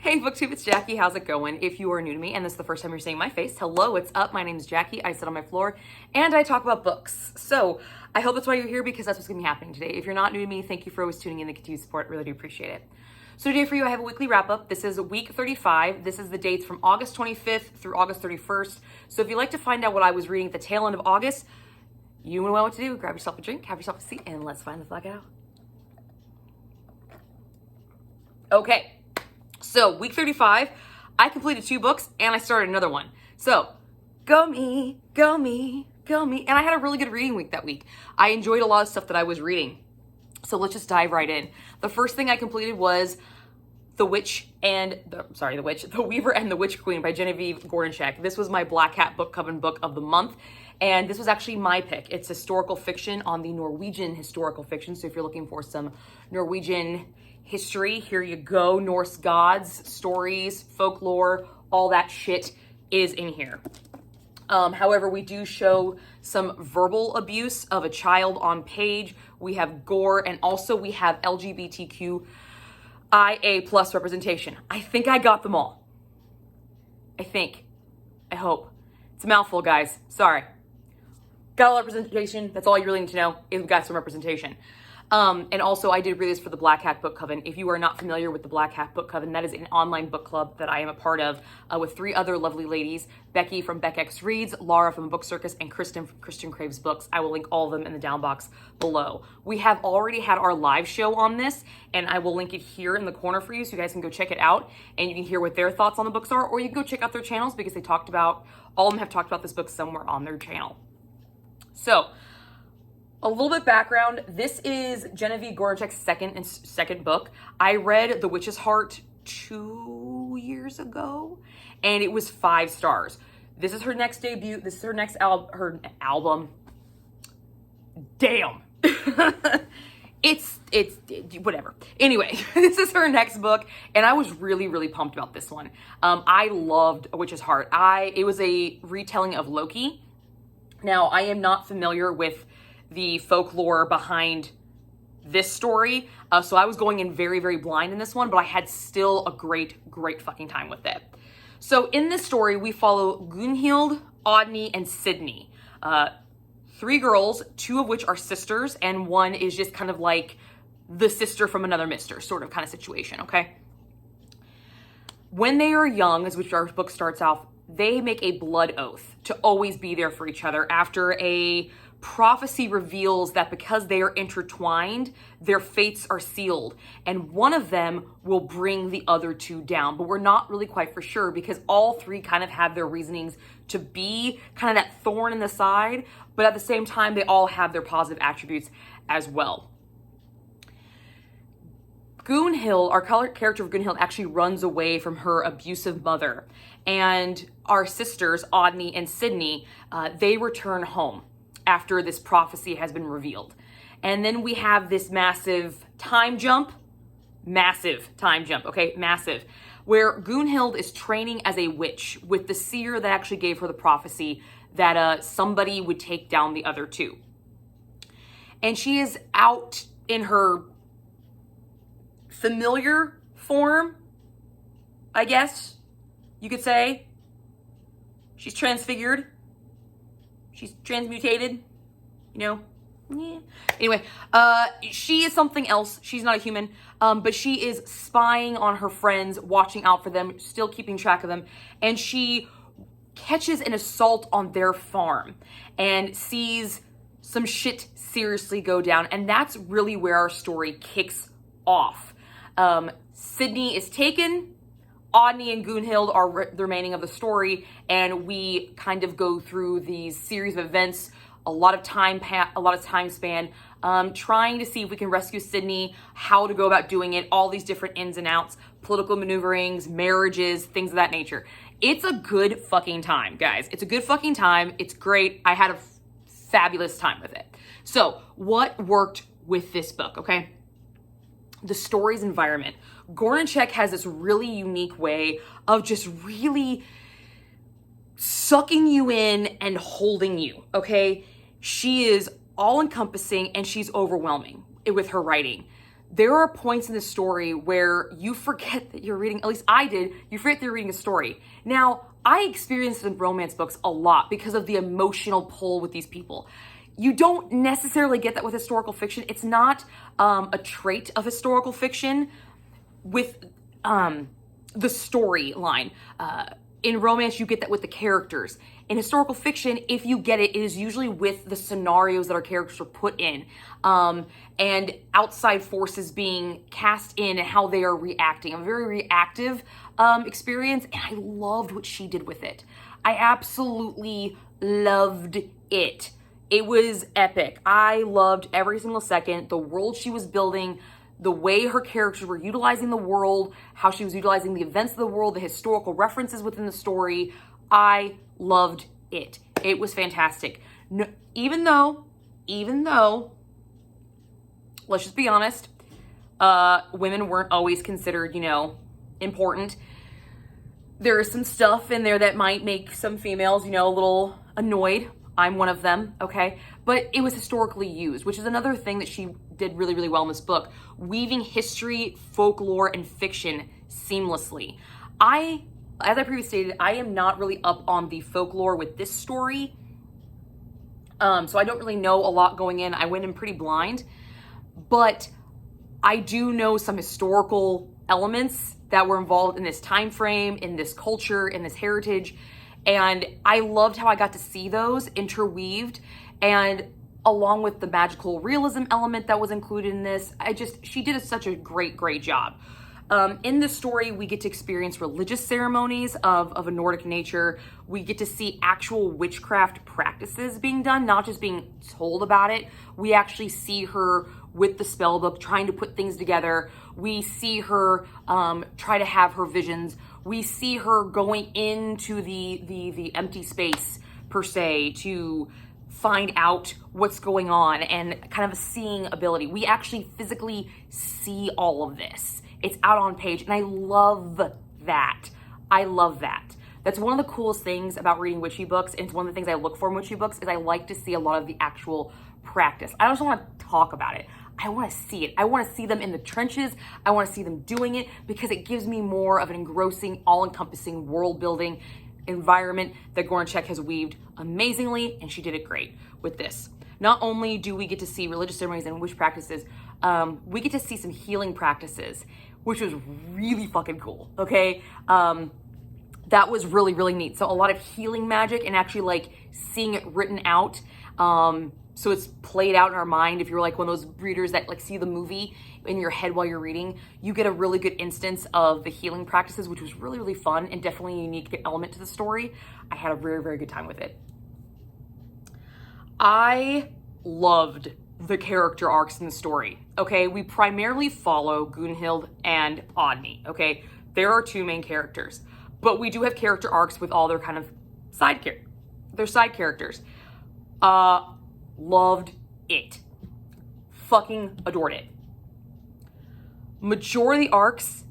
Hey BookTube, it's Jackie. How's it going? If you are new to me and this is the first time you're seeing my face, hello, what's up? My name is Jackie. I sit on my floor and I talk about books. So I hope that's why you're here, because that's what's gonna be happening today. If you're not new to me, thank you for always tuning in. The continued support, really do appreciate it. So today for you, I have a weekly wrap up. This is week 35. This is the dates from August 25th through August 31st. So if you'd like to find out what I was reading at the tail end of August, you know what to do. Grab yourself a drink, have yourself a seat, and let's find the flag out. Okay. So week 35, I completed 2 books and I started another one. So go me, go me, go me. And I had a really good reading week that week. I enjoyed a lot of stuff that I was reading. So let's just dive right in. The first thing I completed was The Weaver and the Witch Queen by Genevieve Gornichek. This was my Black Hat Book Coven book of the month. And this was actually my pick. It's historical fiction on the Norwegian historical fiction. So if you're looking for some Norwegian history, here you go. Norse gods, stories, folklore, all that shit is in here. However, we do show some verbal abuse of a child on page. We have gore, and also we have LGBTQIA+ representation. I think I got them all. I hope. It's a mouthful, guys. Sorry. Got a lot of representation. That's all you really need to know, is we've got some representation. And also I did read this for the Black Hat Book Coven. If you are not familiar with the Black Hat Book Coven, that is an online book club that I am a part of with 3 other lovely ladies, Becky from FirstLadyReads, Laura from Book Circus, and Kristen from Christian Craves Books. I will link all of them in the down box below. We have already had our live show on this, and I will link it here in the corner for you so you guys can go check it out and you can hear what their thoughts on the books are, or you can go check out their channels because all of them have talked about this book somewhere on their channel. So, a little bit background. This is Genevieve Gornichek's second book. I read The Witch's Heart 2 years ago, and it was 5 stars. This is her next debut. This is her next album. Damn. It's whatever. Anyway, this is her next book, and I was really, really pumped about this one. I loved A Witch's Heart. It was a retelling of Loki. Now, I am not familiar with the folklore behind this story. So I was going in very, very blind in this one, but I had still a great, great fucking time with it. So in this story, we follow Gunhild, Odny, and Sydney. 3 girls, 2 of which are sisters, and one is just kind of like the sister from another mister, sort of kind of situation, okay? When they are young, as which our book starts off, they make a blood oath to always be there for each other after a prophecy reveals that because they are intertwined, their fates are sealed, and one of them will bring the other 2 down. But we're not really quite for sure, because all 3 kind of have their reasonings to be kind of that thorn in the side, but at the same time, they all have their positive attributes as well. Gunhild, our character of Gunhild, actually runs away from her abusive mother, and our sisters, Odny and Sydney, they return home after this prophecy has been revealed. And then we have this massive time jump, okay, massive, where Gunhild is training as a witch with the seer that actually gave her the prophecy that somebody would take down the other 2. And she is out in her familiar form, I guess you could say. She's transfigured. She's transmutated, you know? Yeah. Anyway, she is something else. She's not a human, but she is spying on her friends, watching out for them, still keeping track of them, and she catches an assault on their farm and sees some shit seriously go down, and that's really where our story kicks off. Sydney is taken. Odny and Gunhild are the remaining of the story, and we kind of go through these series of events, a lot of time span, trying to see if we can rescue Sydney, how to go about doing it, all these different ins and outs, political maneuverings, marriages, things of that nature. It's a good fucking time, guys. It's a good fucking time. It's great. I had a fabulous time with it. So what worked with this book, okay? The story's environment. Gornichek has this really unique way of just really sucking you in and holding you, okay? She is all-encompassing and she's overwhelming with her writing. there are points in the story where you forget that you're reading, at least I did, you forget that you're reading a story. Now, I experienced in romance books a lot because of the emotional pull with these people. You don't necessarily get that with historical fiction. It's not a trait of historical fiction with the storyline. In romance, you get that with the characters. In historical fiction, if you get it, it is usually with the scenarios that our characters are put in, and outside forces being cast in and how they are reacting. A very reactive experience, and I loved what she did with it. I absolutely loved it. It was epic. I loved every single second, the world she was building, the way her characters were utilizing the world, how she was utilizing the events of the world, the historical references within the story. I loved it. It was fantastic. No, even though, let's just be honest, women weren't always considered, important. There is some stuff in there that might make some females, a little annoyed. I'm one of them, okay? But it was historically used, which is another thing that she did really, really well in this book, weaving history, folklore, and fiction seamlessly. As I previously stated, I am not really up on the folklore with this story, so I don't really know a lot going in. I went in pretty blind, but I do know some historical elements that were involved in this time frame, in this culture, in this heritage, and I loved how I got to see those interweaved, and along with the magical realism element that was included in this, she did such a great job. In this story, we get to experience religious ceremonies of a Nordic nature. We get to see actual witchcraft practices being done, not just being told about it. We actually see her with the spell book trying to put things together. We see her try to have her visions. We see her going into the empty space, per se, to find out what's going on, and kind of a seeing ability. We actually physically see all of this. It's out on page, and I love that. I love that. That's one of the coolest things about reading witchy books, and it's one of the things I look for in witchy books, is I like to see a lot of the actual practice. I don't just want to talk about it. I want to see it. I want to see them in the trenches. I want to see them doing it, because it gives me more of an engrossing, all-encompassing world-building environment that Goranchek has weaved amazingly, and she did it great with this. Not only do we get to see religious ceremonies and witch practices, we get to see some healing practices, which was really fucking cool, okay? That was really, really neat. So a lot of healing magic, and actually like seeing it written out. So it's played out in our mind. If you're like one of those readers that like see the movie in your head while you're reading, you get a really good instance of the healing practices, which was really, really fun and definitely a unique element to the story. I had a very, very good time with it. I loved the character arcs in the story, okay? We primarily follow Gunhild and Odni, okay? There are two main characters, but we do have character arcs with all their kind of side characters. Loved it. Fucking adored it. Majority of the arcs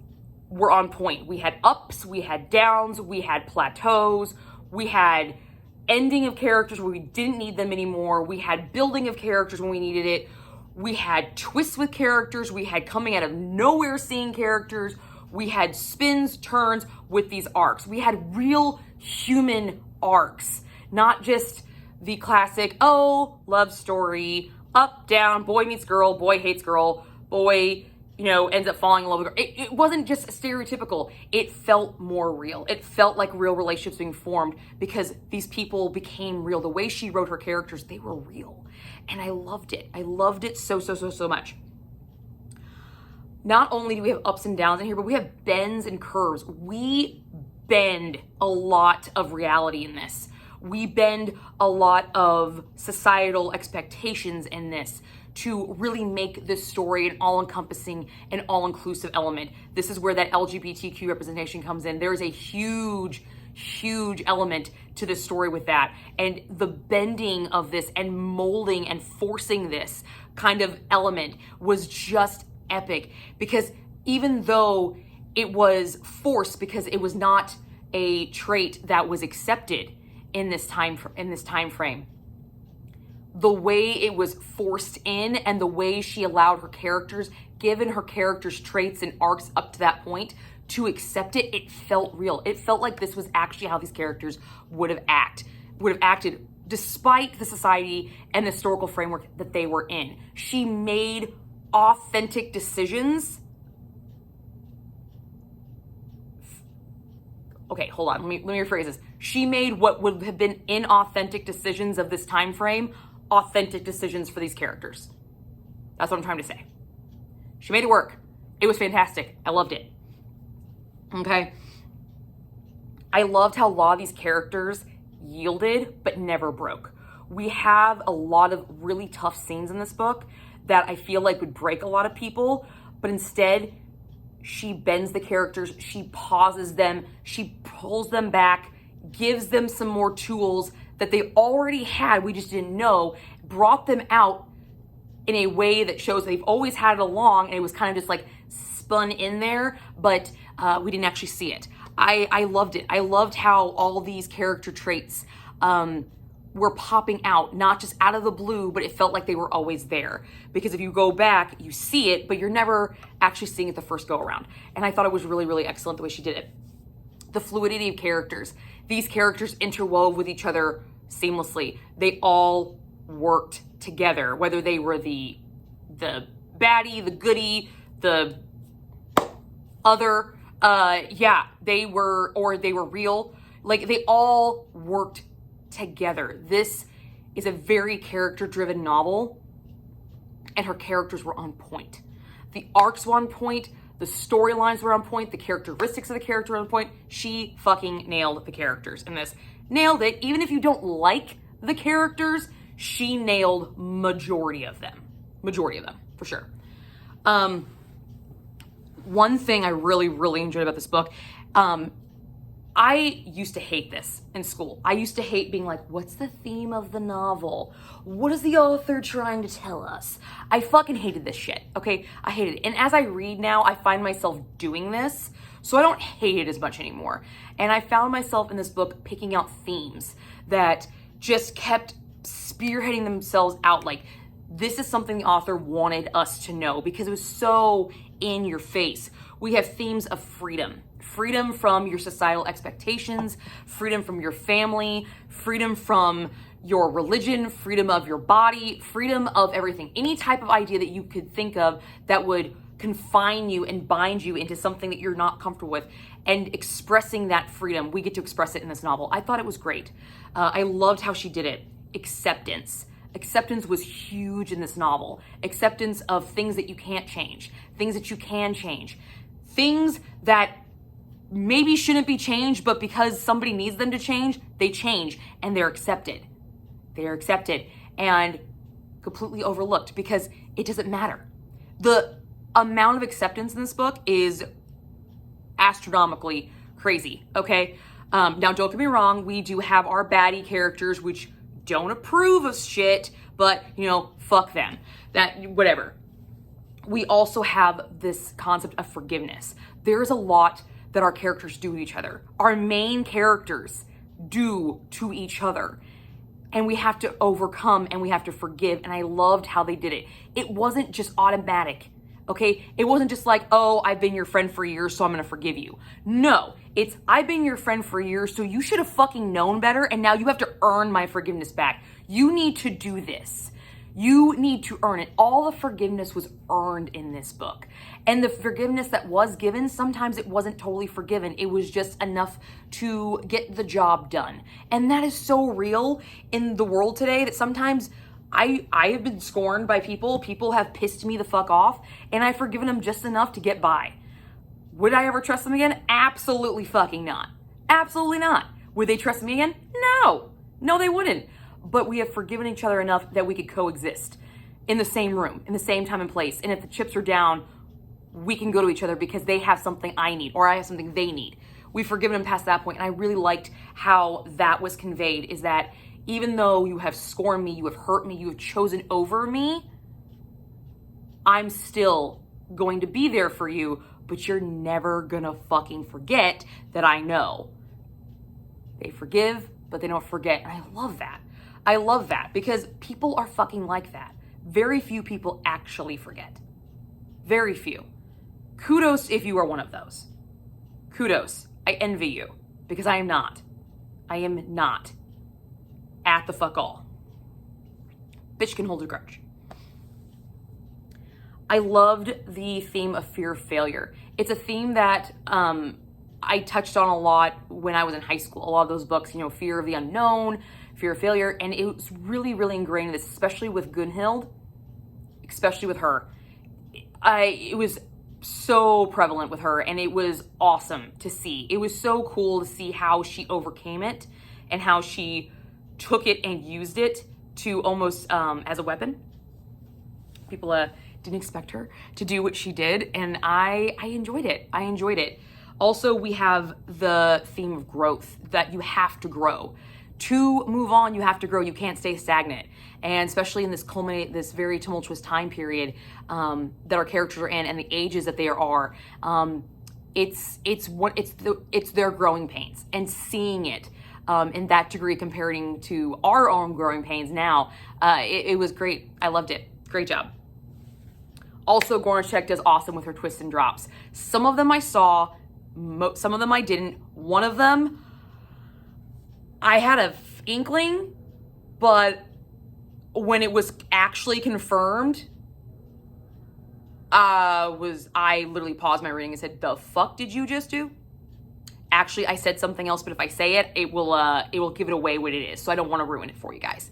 were on point. We had ups, we had downs, we had plateaus, we had ending of characters where we didn't need them anymore, we had building of characters when we needed it, we had twists with characters, we had coming out of nowhere seeing characters, we had spins, turns with these arcs. We had real human arcs, not just the classic, oh, love story, up, down, boy meets girl, boy hates girl, boy, ends up falling in love with her. It wasn't just stereotypical. It felt more real. It felt like real relationships being formed, because these people became real. The way she wrote her characters, they were real. And I loved it. I loved it so much. Not only do we have ups and downs in here, but we have bends and curves. We bend a lot of reality in this. We bend a lot of societal expectations in this to really make this story an all-encompassing and all-inclusive element. This is where that LGBTQ representation comes in. There's a huge element to this story with that. And the bending of this and molding and forcing this kind of element was just epic, because even though it was forced, because it was not a trait that was accepted in this time frame, the way it was forced in and the way she allowed her characters given her character's traits and arcs up to that point, to accept it, it felt real. It felt like this was actually how these characters would have acted despite the society and the historical framework that they were in. She made authentic decisions. Okay, hold on. Let me rephrase this. She made what would have been inauthentic decisions of this time frame authentic decisions for these characters. That's what I'm trying to say. She made it work. It was fantastic. I loved it. Okay. I loved how a lot of these characters yielded but never broke. We have a lot of really tough scenes in this book that I feel like would break a lot of people, but instead she bends the characters, she pauses them, she pulls them back, gives them some more tools that they already had, we just didn't know, brought them out in a way that shows they've always had it along, and it was kind of just like spun in there, but we didn't actually see it. I loved it. I loved how all these character traits were popping out, not just out of the blue, but it felt like they were always there. Because if you go back, you see it, but you're never actually seeing it the first go around. And I thought it was really, really excellent the way she did it. The fluidity of characters. These characters interwove with each other seamlessly. They all worked together, whether they were the baddie, the goodie, the other, they were real. Like, they all worked together. This is a very character-driven novel, and her characters were on point. The arcs were on point, the storylines were on point, the characteristics of the character were on point. She fucking nailed the characters in this. Nailed it. Even if you don't like the characters, she nailed majority of them. Majority of them, for sure. One thing I really, really enjoyed about this book, I used to hate this in school. I used to hate being like, what's the theme of the novel? What is the author trying to tell us? I fucking hated this shit, okay? I hated it. And as I read now, I find myself doing this, so I don't hate it as much anymore. And I found myself in this book picking out themes that just kept spearheading themselves out. Like, this is something the author wanted us to know because it was so in your face. We have themes of freedom. Freedom from your societal expectations, freedom from your family, freedom from your religion, freedom of your body, freedom of everything. Any type of idea that you could think of that would confine you and bind you into something that you're not comfortable with, and expressing that freedom. We get to express it in this novel. I thought it was great. I loved how she did it. Acceptance. Acceptance was huge in this novel. Acceptance of things that you can't change, things that you can change, things that maybe shouldn't be changed, but because somebody needs them to change, they change and they're accepted. They're accepted and completely overlooked because it doesn't matter. The amount of acceptance in this book is astronomically crazy, okay? Now, don't get me wrong, we do have our baddie characters which don't approve of shit, but, you know, fuck them. That, whatever. We also have this concept of forgiveness. There's a lot that our characters do to each other. Our main characters do to each other. And we have to overcome and we have to forgive. And I loved how they did it. It wasn't just automatic, okay? It wasn't just like, oh, I've been your friend for years, so I'm gonna forgive you. No, it's I've been your friend for years, so you should have fucking known better, and now you have to earn my forgiveness back. You need to do this. You need to earn it. All the forgiveness was earned in this book. And the forgiveness that was given, sometimes it wasn't totally forgiven. It was just enough to get the job done. And that is so real in the world today that sometimes I have been scorned by people. People have pissed me the fuck off, and I've forgiven them just enough to get by. Would I ever trust them again? Absolutely fucking not. Absolutely not. Would they trust me again? No. No, they wouldn't. But we have forgiven each other enough that we could coexist in the same room, in the same time and place. And if the chips are down, we can go to each other because they have something I need or I have something they need. We've forgiven them past that point. And I really liked how that was conveyed, is that even though you have scorned me, you have hurt me, you have chosen over me, I'm still going to be there for you, but you're never gonna fucking forget that I know. They forgive, but they don't forget. And I love that. I love that because people are fucking like that. Very few people actually forget. Very few. Kudos if you are one of those. Kudos. I envy you because I am not. I am not at the fuck all. Bitch can hold a grudge. I loved the theme of fear of failure. It's a theme that I touched on a lot when I was in high school. A lot of those books, you know, fear of the unknown, fear of failure, and it was really, really ingrained in this, especially with Gunhild, especially with her. It was so prevalent with her, and it was awesome to see. It was so cool to see how she overcame it and how she took it and used it to almost as a weapon. People didn't expect her to do what she did, and I enjoyed it. I enjoyed it. Also, we have the theme of growth, that you have to grow. To move on, you have to grow. You can't stay stagnant. And especially in this very tumultuous time period that our characters are in and the ages that they are, it's their growing pains, and seeing it in that degree comparing to our own growing pains now, it was great. I loved it. Great job. Also, Gornachek does awesome with her twists and drops. Some of them I saw, some of them I didn't. One of them, I had an inkling, but when it was actually confirmed, I literally paused my reading and said, "The fuck did you just do?" Actually, I said something else, but if I say it, it will give it away what it is. So I don't want to ruin it for you guys.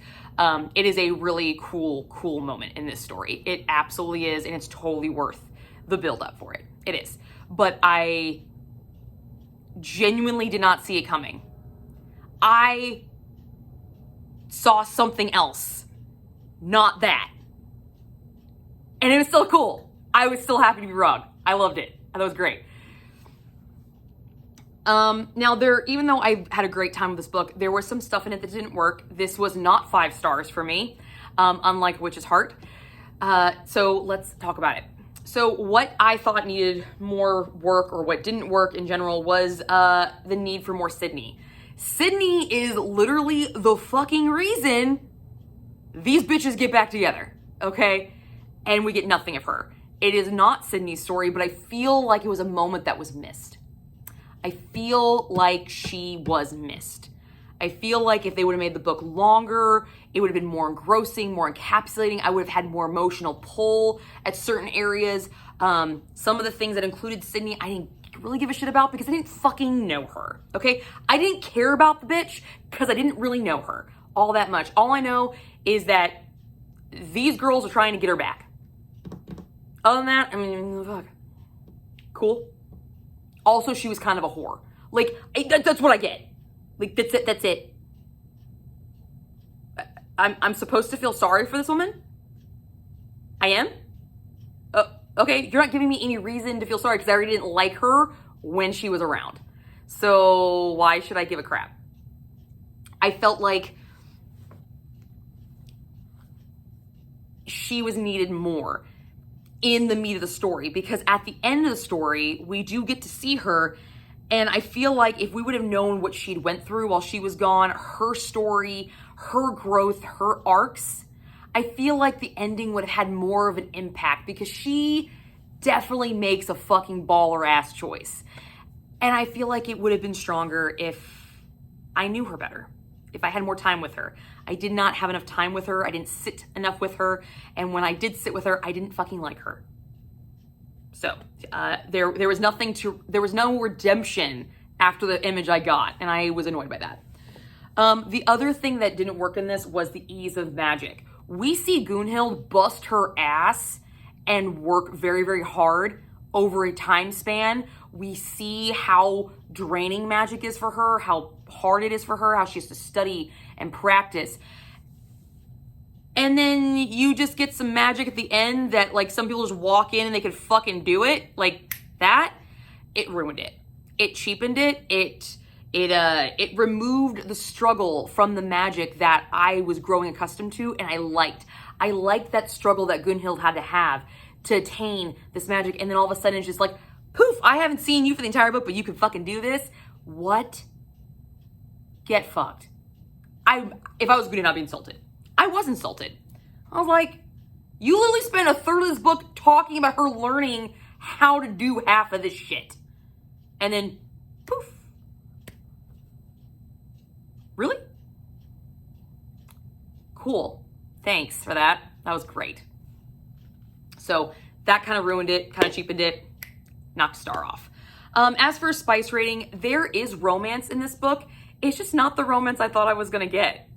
It is a really cool moment in this story. It absolutely is, and it's totally worth the build up for it. It is. But I genuinely did not see it coming. I saw something else, not that. And it was still cool. I was still happy to be wrong. I loved it. I thought it was great. Now even though I had a great time with this book, there was some stuff in it that didn't work. This was not 5 stars for me, unlike Witch's Heart. So let's talk about it. So what I thought needed more work, or what didn't work in general, was the need for more Sydney. Sydney is literally the fucking reason these bitches get back together, okay? And we get nothing of her. It is not Sydney's story, but I feel like it was a moment that was missed. I feel like she was missed. I feel like if they would have made the book longer, it would have been more engrossing, more encapsulating. I would have had more emotional pull at certain areas. Some of the things that included Sydney, I didn't really give a shit about because I didn't fucking know her, okay? I didn't care about the bitch because I didn't really know her all that much. All I know is that these girls are trying to get her back. Other than that, I mean, fuck. Cool. Also, she was kind of a whore. Like, that's what I get. Like, that's it. I'm supposed to feel sorry for this woman? I am? Okay, you're not giving me any reason to feel sorry because I already didn't like her when she was around. So why should I give a crap? I felt like she was needed more in the meat of the story, because at the end of the story, we do get to see her, and I feel like if we would have known what she'd went through while she was gone, her story, her growth, her arcs, I feel like the ending would have had more of an impact, because she definitely makes a fucking baller ass choice. And I feel like it would have been stronger if I knew her better, if I had more time with her. I did not have enough time with her. I didn't sit enough with her. And when I did sit with her, I didn't fucking like her. So there was no redemption after the image I got, and I was annoyed by that. The other thing that didn't work in this was the ease of magic. We see Gunhild bust her ass and work very, very hard over a time span. We see how draining magic is for her, how hard it is for her, how she has to study and practice. And then you just get some magic at the end that, like, some people just walk in and they can fucking do it. Like that, it ruined it. It cheapened it. It removed the struggle from the magic that I was growing accustomed to, and I liked that struggle that Gunhild had to attain this magic, and then all of a sudden it's just like, poof, I haven't seen you for the entire book, but you can fucking do this. What? Get fucked. If I was Gunhild, I'd be insulted. I was insulted. I was like, You literally spent a third of this book talking about her learning how to do half of this shit. And then, poof. Really? Cool. Thanks for that. That was great. So that kind of ruined it, kind of cheapened it, knocked a star off. As for spice rating, there is romance in this book. It's just not the romance I thought I was going to get.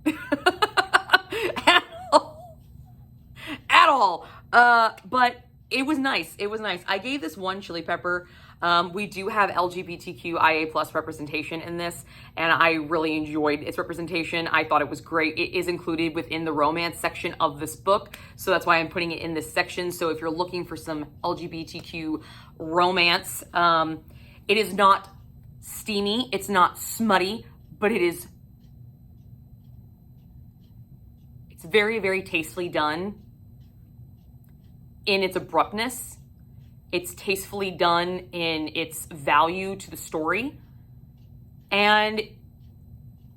At all. But it was nice. It was nice. I gave this 1 chili pepper. We do have LGBTQIA plus representation in this, and I really enjoyed its representation. I thought it was great. It is included within the romance section of this book, so that's why I'm putting it in this section. So if you're looking for some LGBTQ romance, it is not steamy, it's not smutty, but it's very, very tastefully done in its abruptness. It's tastefully done in its value to the story. And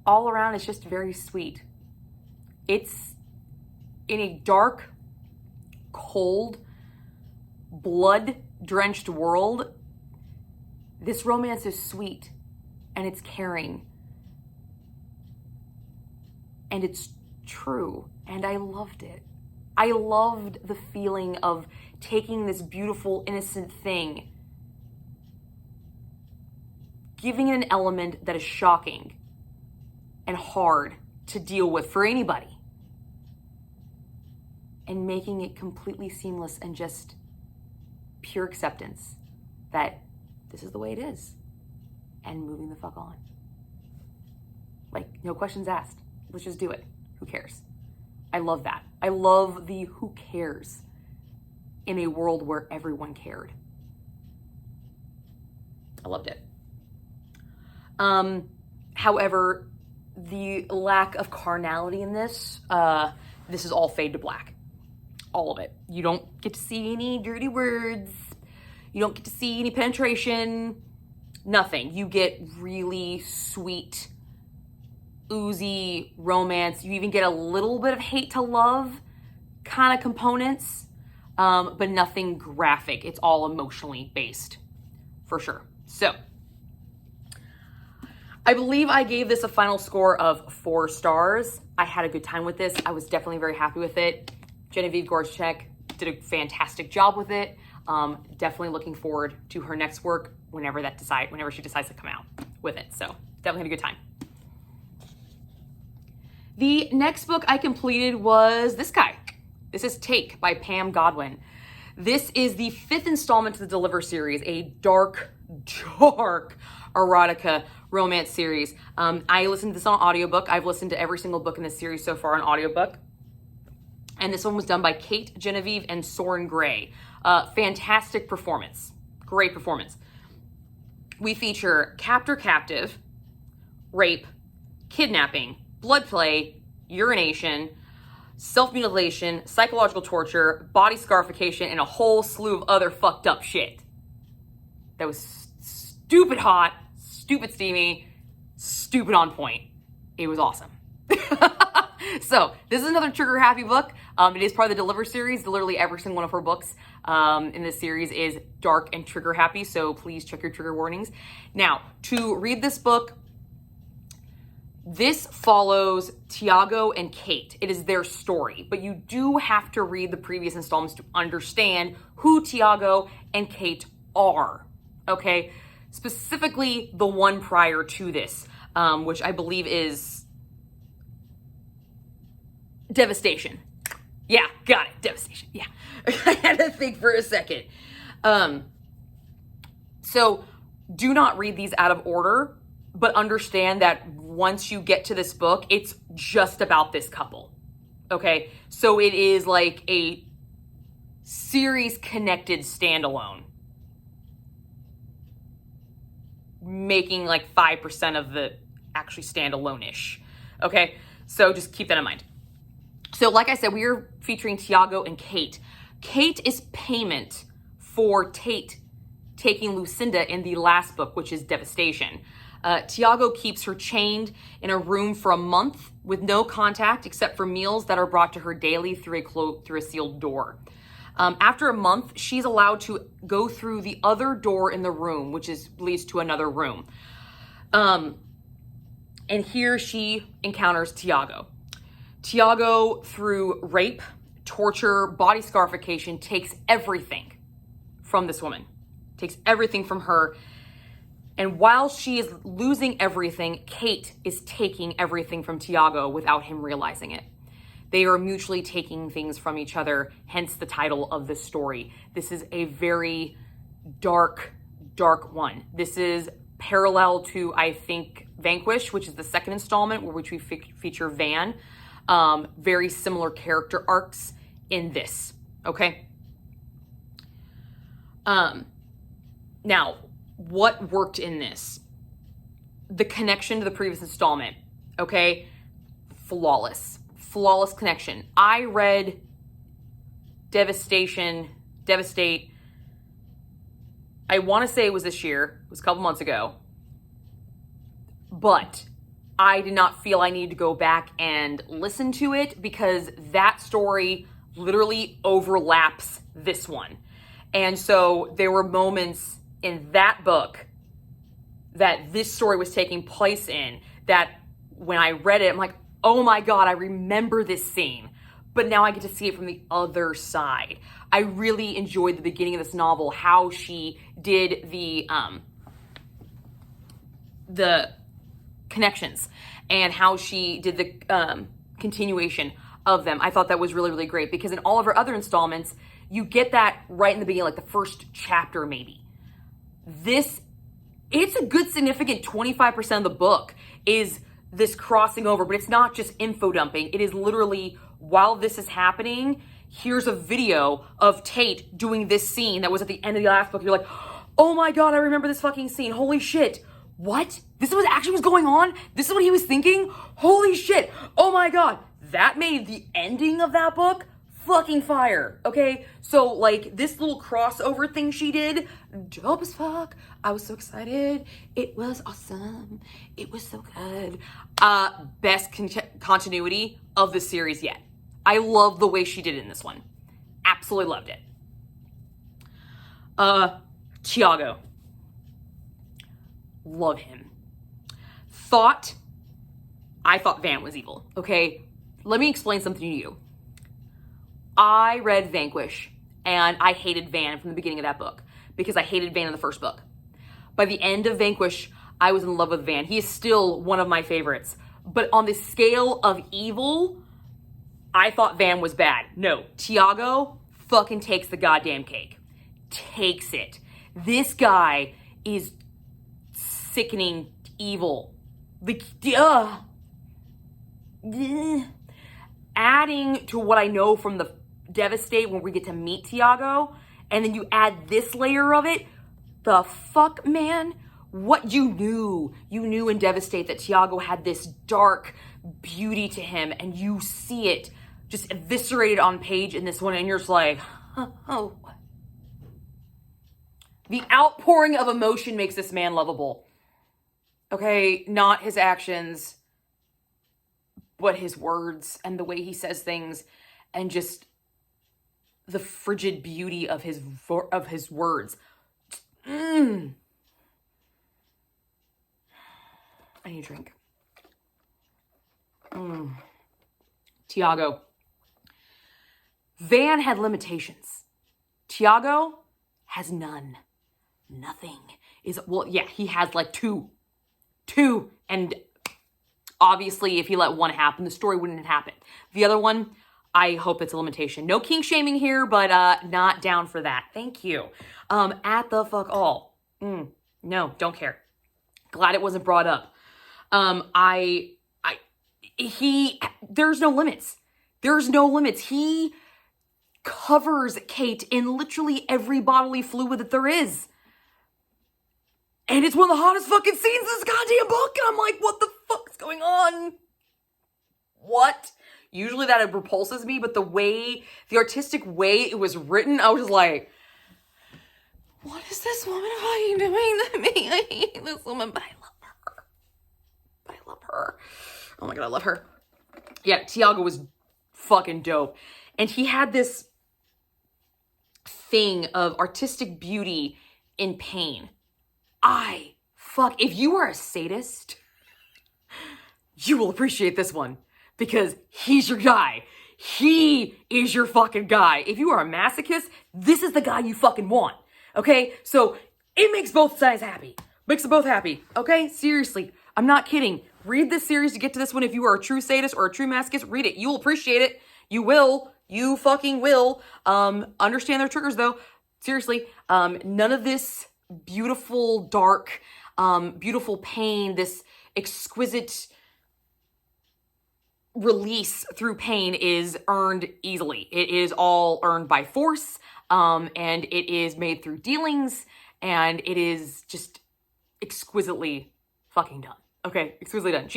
all around, it's just very sweet. It's in a dark, cold, blood-drenched world. This romance is sweet and it's caring. And it's true. And I loved it. I loved the feeling of taking this beautiful, innocent thing, giving it an element that is shocking and hard to deal with for anybody, and making it completely seamless and just pure acceptance that this is the way it is, and moving the fuck on. Like, no questions asked. Let's just do it. Who cares? I love that. I love the who cares in a world where everyone cared. I loved it. However, the lack of carnality in this is all fade to black. All of it. You don't get to see any dirty words. You don't get to see any penetration. Nothing. You get really sweet, oozy romance. You even get a little bit of hate to love kind of components, but nothing graphic. It's all emotionally based, for sure. So, I believe I gave this a final score of 4 stars. I had a good time with this. I was definitely very happy with it. Genevieve Gorchek did a fantastic job with it. Definitely looking forward to her next work whenever she decides to come out with it. So, definitely had a good time. The next book I completed was this guy. This is Take by Pam Godwin. This is the 5th installment to the Deliver series, a dark erotica romance series. I listened to this on audiobook. I've listened to every single book in this series so far on audiobook. And this one was done by Kate Genevieve and Soren Gray. Fantastic performance. Great performance. We feature captor-captive, rape, kidnapping, blood play, urination, self-mutilation, psychological torture, body scarification, and a whole slew of other fucked up shit. That was stupid hot, stupid steamy, stupid on point. It was awesome. So, this is another trigger happy book. It is part of the Deliver series. Literally every single one of her books in this series is dark and trigger happy, so please check your trigger warnings. Now, to read this book, this follows Tiago and Kate. It is their story, but you do have to read the previous installments to understand who Tiago and Kate are, okay? Specifically, the one prior to this, which I believe is Devastation. Yeah, got it, Devastation, yeah. I had to think for a second. So, do not read these out of order, but understand that once you get to this book, it's just about this couple, okay? So it is like a series-connected standalone, making like 5% of the actually standalone-ish, okay? So just keep that in mind. So like I said, we are featuring Tiago and Kate. Kate is payment for Tate taking Lucinda in the last book, which is Devastation. Tiago keeps her chained in a room for a month with no contact except for meals that are brought to her daily through a sealed door. After a month, she's allowed to go through the other door in the room, which leads to another room. And here she encounters Tiago. Tiago, through rape, torture, body scarification, takes everything from this woman. Takes everything from her. And while she is losing everything, Kate is taking everything from Tiago without him realizing it. They are mutually taking things from each other, hence the title of this story. This is a very dark, dark one. This is parallel to, I think, Vanquish, which is the second installment, which we feature Van. Very similar character arcs in this, okay? Now, what worked in this? The connection to the previous installment, okay? Flawless connection. I read Devastate, I want to say it was this year, it was a couple months ago, but I did not feel I needed to go back and listen to it because that story literally overlaps this one. And so there were moments in that book that this story was taking place in that when I read it, I'm like, oh my God, I remember this scene. But now I get to see it from the other side. I really enjoyed the beginning of this novel, how she did the connections and how she did the continuation of them. I thought that was really, really great because in all of her other installments, you get that right in the beginning, like the first chapter maybe. It's a good significant 25% of the book is this crossing over, but it's not just info dumping. It is literally, while this is happening, here's a video of Tate doing this scene that was at the end of the last book. You're like, oh my God, I remember this fucking scene. Holy shit. What? This was actually what's going on? This is what he was thinking? Holy shit. Oh my God. That made the ending of that book fucking fire, okay? So, like, this little crossover thing she did, dope as fuck. I was so excited. It was awesome. It was so good. Best continuity of the series yet. I love the way she did it in this one. Absolutely loved it. Tiago. Love him. I thought Van was evil, okay? Let me explain something to you. I read Vanquish, and I hated Van from the beginning of that book because I hated Van in the first book. By the end of Vanquish, I was in love with Van. He is still one of my favorites. But on the scale of evil, I thought Van was bad. No, Tiago fucking takes the goddamn cake. Takes it. This guy is sickening evil. Adding to what I know from the Devastate when we get to meet Tiago, and then you add this layer of it, the fuck, man? What you knew in Devastate that Tiago had this dark beauty to him, and you see it just eviscerated on page in this one, and you're just like, oh. The outpouring of emotion makes this man lovable. Okay, not his actions, but his words and the way he says things, and just the frigid beauty of his words. I need a drink. Tiago. Van had limitations. Tiago has none. Nothing. He has like two. And obviously, if he let one happen, the story wouldn't have happened. The other one, I hope it's a limitation. No kink shaming here, but not down for that. Thank you. At the fuck all. No, don't care. Glad it wasn't brought up. There's no limits. There's no limits. He covers Kate in literally every bodily fluid that there is. And it's one of the hottest fucking scenes in this goddamn book. And I'm like, what the fuck is going on? What? Usually that repulses me, but the artistic way it was written, I was just like, what is this woman fucking doing to me? I hate this woman, but I love her. I love her. Oh my God, I love her. Yeah, Tiago was fucking dope. And he had this thing of artistic beauty in pain. If you are a sadist, you will appreciate this one because he's your guy. He is your fucking guy. If you are a masochist, this is the guy you fucking want. Okay? So it makes both sides happy. Makes them both happy. Okay? Seriously. I'm not kidding. Read this series to get to this one. If you are a true sadist or a true masochist, read it. You'll appreciate it. You will. You fucking will. Understand their triggers though. Seriously. None of this beautiful, dark, beautiful pain, this exquisite release through pain is earned easily. It is all earned by force, and it is made through dealings, and it is just exquisitely fucking done. Okay, exquisitely done.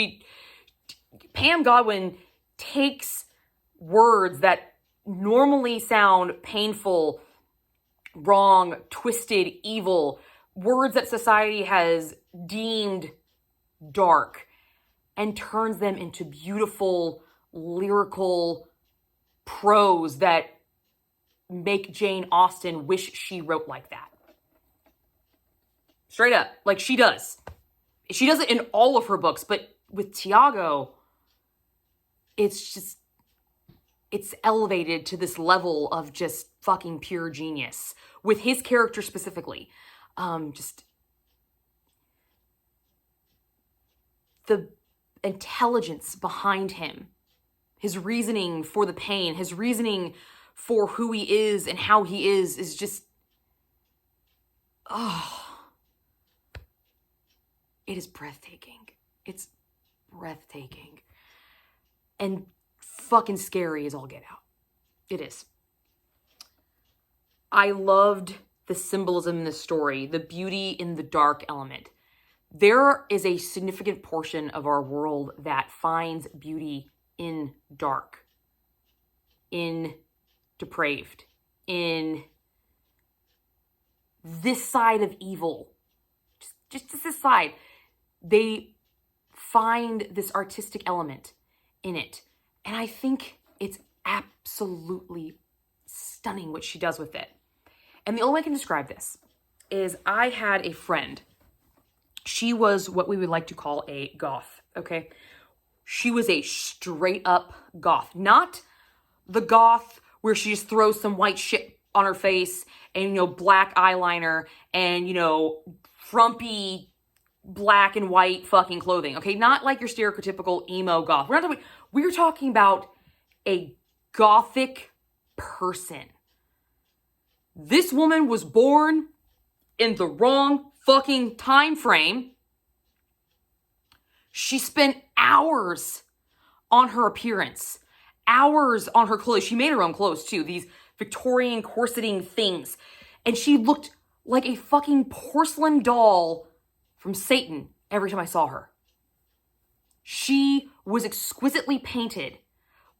Pam Godwin takes words that normally sound painful, wrong, twisted, evil, words that society has deemed dark, and turns them into beautiful, lyrical prose that make Jane Austen wish she wrote like that. Straight up, like she does. She does it in all of her books, but with Tiago, it's elevated to this level of just fucking pure genius. With his character specifically. Just the intelligence behind him, his reasoning for the pain, his reasoning for who he is and how he is just, it is breathtaking. It's breathtaking. And fucking scary as all get out. It is. I loved the symbolism in the story, the beauty in the dark element. There is a significant portion of our world that finds beauty in dark, in depraved, in this side of evil. Just this side. They find this artistic element in it. And I think it's absolutely stunning what she does with it. And the only way I can describe this is I had a friend. She was what we would like to call a goth, okay? She was a straight up goth. Not the goth where she just throws some white shit on her face and, black eyeliner and, frumpy black and white fucking clothing, okay? Not like your stereotypical emo goth. We're talking about a gothic person. This woman was born in the wrong fucking time frame. She spent hours on her appearance, hours on her clothes. She made her own clothes too, these Victorian corseting things. And she looked like a fucking porcelain doll from Satan every time I saw her. She was exquisitely painted,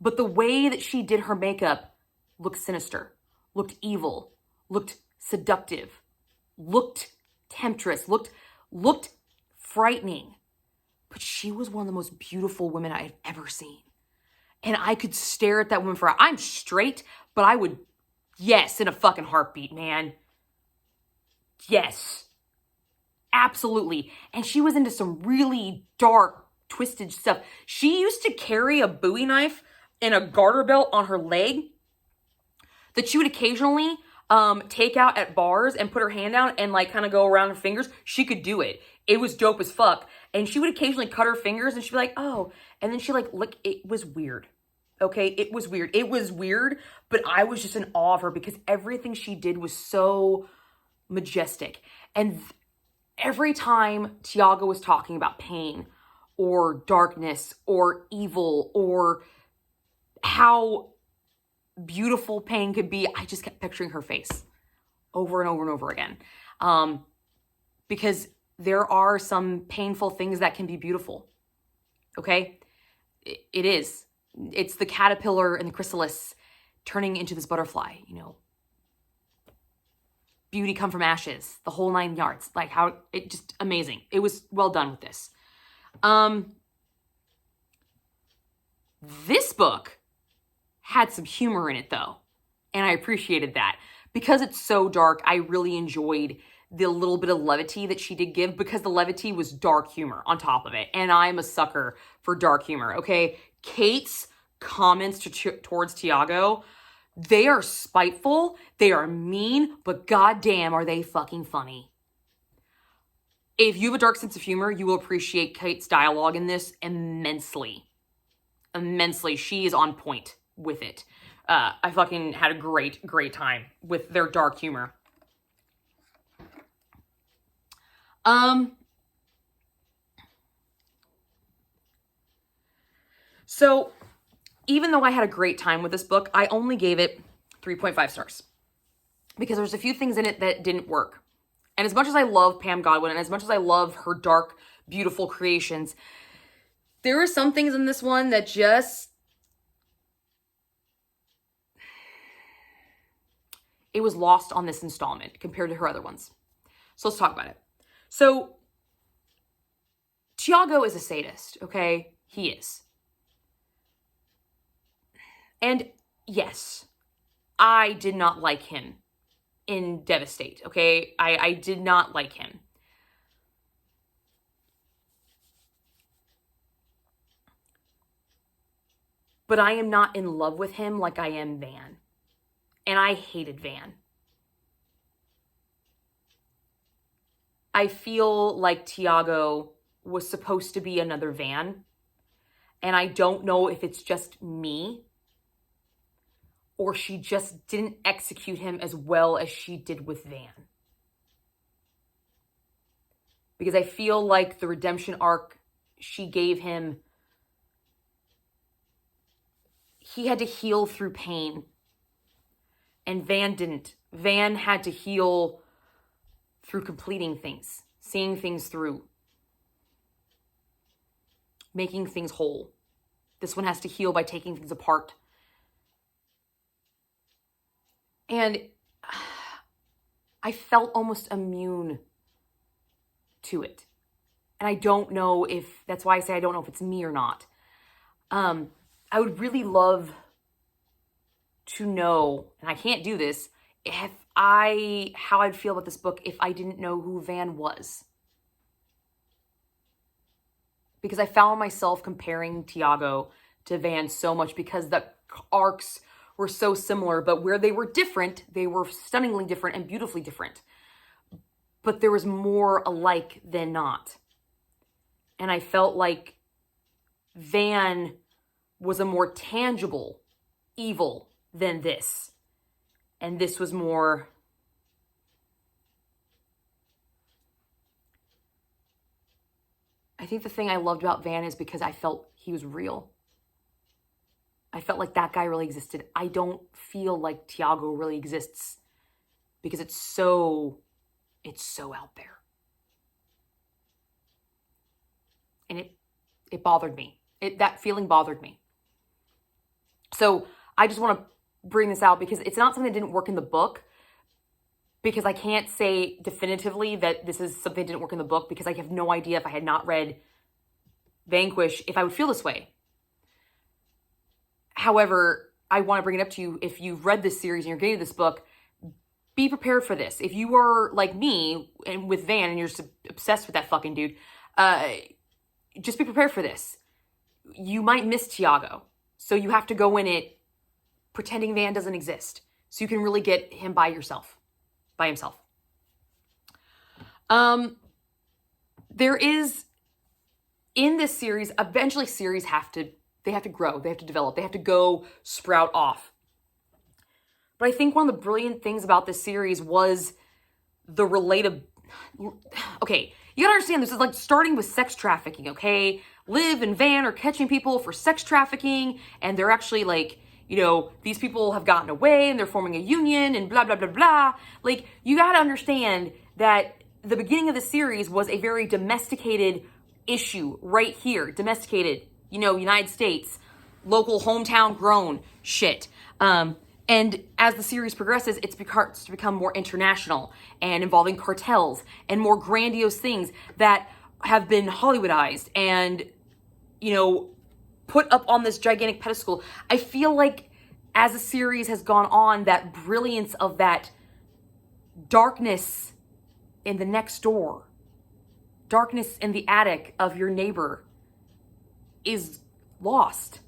but the way that she did her makeup looked sinister, looked evil, looked seductive, looked temptress, looked frightening. But she was one of the most beautiful women I had ever seen. And I could stare at that woman for, I'm straight, but I would, yes, in a fucking heartbeat, man. Yes. Absolutely. And she was into some really dark, twisted stuff. She used to carry a Bowie knife and a garter belt on her leg that she would occasionally take out at bars and put her hand down and kind of go around her fingers. She could do it. It was dope as fuck. And she would occasionally cut her fingers and she'd be like, oh, and then she look, it was weird. Okay. It was weird. It was weird, but I was just in awe of her because everything she did was so majestic. And every time Tiago was talking about pain or darkness or evil or how beautiful pain could be, I just kept picturing her face over and over and over again. Because there are some painful things that can be beautiful. Okay? It is. It's the caterpillar and the chrysalis turning into this butterfly, beauty come from ashes, the whole 9 yards. Like how it just amazing. It was well done with this. This book had some humor in it though. And I appreciated that. Because it's so dark, I really enjoyed the little bit of levity that she did give, because the levity was dark humor on top of it. And I'm a sucker for dark humor, okay? Kate's comments towards Tiago, they are spiteful, they are mean, but goddamn are they fucking funny. If you have a dark sense of humor, you will appreciate Kate's dialogue in this immensely. Immensely. She is on point with it. I fucking had a great, great time with their dark humor. So even though I had a great time with this book, I only gave it 3.5 stars because there's a few things in it that didn't work. And as much as I love Pam Godwin and as much as I love her dark, beautiful creations, there are some things in this one that just, it was lost on this installment compared to her other ones. So let's talk about it. So Tiago is a sadist, okay? He is. And yes, I did not like him in Devastate, okay? I did not like him. But I am not in love with him like I am Van. And I hated Van. I feel like Tiago was supposed to be another Van. And I don't know if it's just me or she just didn't execute him as well as she did with Van. Because I feel like the redemption arc she gave him, he had to heal through pain. And Van didn't. Van had to heal through completing things, seeing things through, making things whole. This one has to heal by taking things apart. And I felt almost immune to it. And I don't know if, that's why I say I don't know if it's me or not. I would really love to know, and I can't do this, how I'd feel about this book if I didn't know who Van was. Because I found myself comparing Tiago to Van so much because the arcs were so similar, but where they were different, they were stunningly different and beautifully different. But there was more alike than not. And I felt like Van was a more tangible evil than this. And this was more, I think the thing I loved about Van is because I felt he was real. I felt like that guy really existed. I don't feel like Tiago really exists because it's so out there. And it bothered me. That feeling bothered me. So I just want to bring this out because it's not something that didn't work in the book, because I can't say definitively that this is something that didn't work in the book because I have no idea if I had not read Vanquish if I would feel this way. However, I want to bring it up to you. If you've read this series and you're getting this book, be prepared for this. If you are like me and with Van and you're just obsessed with that fucking dude, just be prepared for this. You might miss Tiago. So you have to go in it pretending Van doesn't exist. So you can really get him by himself. There is, in this series, eventually series have to grow, they have to develop, they have to go sprout off. But I think one of the brilliant things about this series was the okay, you gotta understand, this is like starting with sex trafficking, okay? Liv and Van are catching people for sex trafficking, and they're actually like, you know, these people have gotten away and they're forming a union and blah, blah, blah, blah. Like, you gotta understand that the beginning of the series was a very domesticated issue right here. Domesticated, you know, United States, local hometown grown shit. And And as the series progresses, it starts to become more international and involving cartels and more grandiose things that have been Hollywoodized and, you know, put up on this gigantic pedestal. I feel like as the series has gone on, that brilliance of that darkness in the next door, darkness in the attic of your neighbor is lost.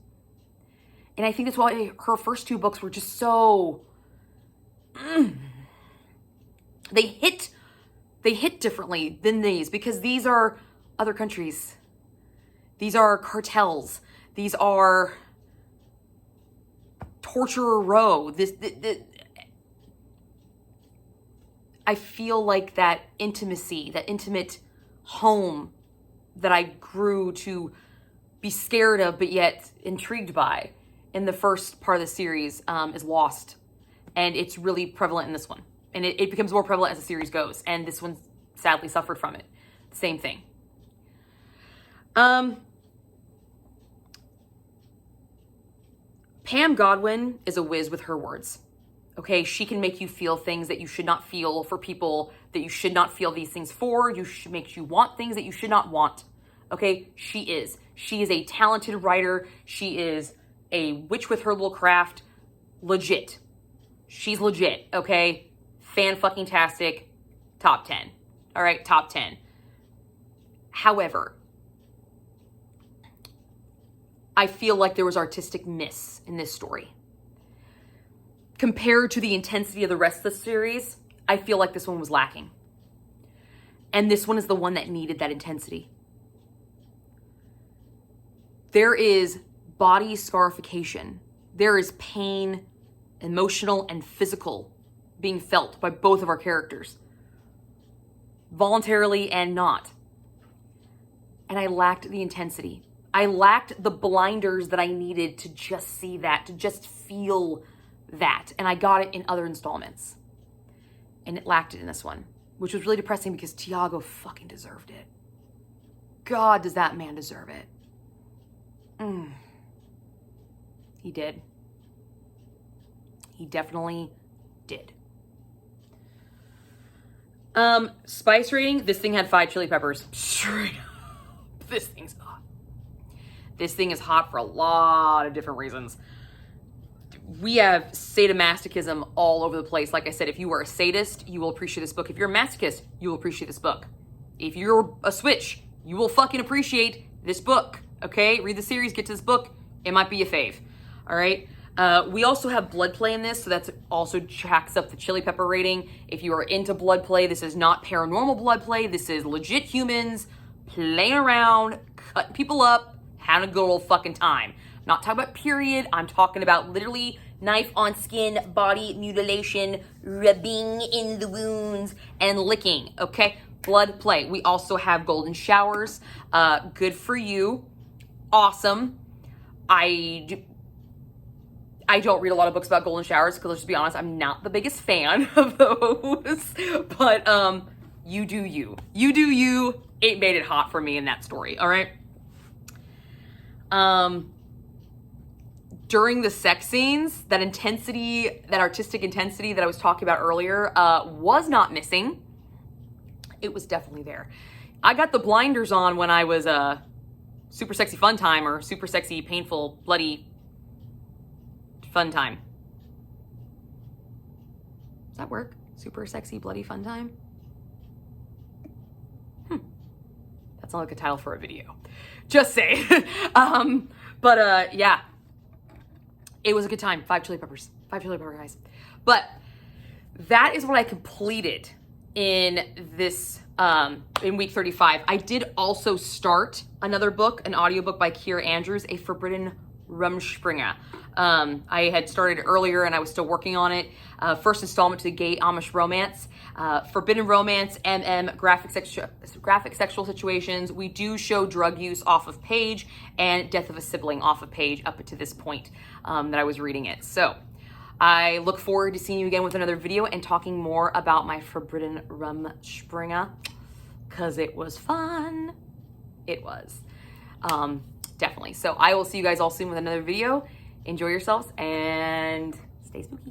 And I think that's why her first 2 books were just so, they hit differently than these, because these are other countries. These are cartels. These are Torturer Row. I feel like that intimacy, that intimate home that I grew to be scared of, but yet intrigued by in the first part of the series is lost. And it's really prevalent in this one. And it becomes more prevalent as the series goes. And this one sadly suffered from it. Same thing. Pam Godwin is a whiz with her words. Okay, she can make you feel things that you should not feel for people that you should not feel these things for. Makes you want things that you should not want. Okay, she is. She is a talented writer. She is a witch with her little craft. Legit. She's legit, okay? Fan-fucking-tastic. Top 10. All right, top 10. However, I feel like there was artistic miss in this story. Compared to the intensity of the rest of the series, I feel like this one was lacking. And this one is the one that needed that intensity. There is body scarification. There is pain, emotional and physical, being felt by both of our characters. Voluntarily and not. And I lacked the intensity. I lacked the blinders that I needed to just see that, to just feel that. And I got it in other installments. And it lacked it in this one, which was really depressing because Tiago fucking deserved it. God, does that man deserve it? He did. He definitely did. Spice rating, this thing had 5 chili peppers. Straight up. This thing's hot. This thing is hot for a lot of different reasons. We have sadomasochism all over the place. Like I said, if you are a sadist, you will appreciate this book. If you're a masochist, you will appreciate this book. If you're a switch, you will fucking appreciate this book. Okay? Read the series, get to this book. It might be a fave. All right? We also have blood play in this, so that's also jacks up the chili pepper rating. If you are into blood play, this is not paranormal blood play. This is legit humans playing around, cutting people up, having a good old fucking time. I'm not talking about period. I'm talking about literally knife on skin, body mutilation, rubbing in the wounds, and licking, okay? Blood play. We also have golden showers. Good for you. Awesome. I don't read a lot of books about golden showers because, let's just be honest, I'm not the biggest fan of those. But you do you. You do you. It made it hot for me in that story, all right? During the sex scenes, that intensity, that artistic intensity that I was talking about earlier was not missing. It was definitely there. I got the blinders on when I was super sexy fun time or super sexy, painful, bloody fun time. Does that work? Super sexy, bloody fun time? That's not like a title for a video. Just say. Yeah. It was a good time. 5 chili peppers. 5 chili pepper guys. But that is what I completed in this, in week 35. I did also start another book, an audiobook by Kira Andrews, A Forbidden Rumspringa. I had started earlier and I was still working on it. First installment to the Gay Amish Romance. Forbidden Romance, graphic sexual situations. We do show drug use off of page and death of a sibling off of page up to this point that I was reading it. So I look forward to seeing you again with another video and talking more about my Forbidden Rumspringa because it was fun. It was. Definitely. So I will see you guys all soon with another video. Enjoy yourselves and stay spooky.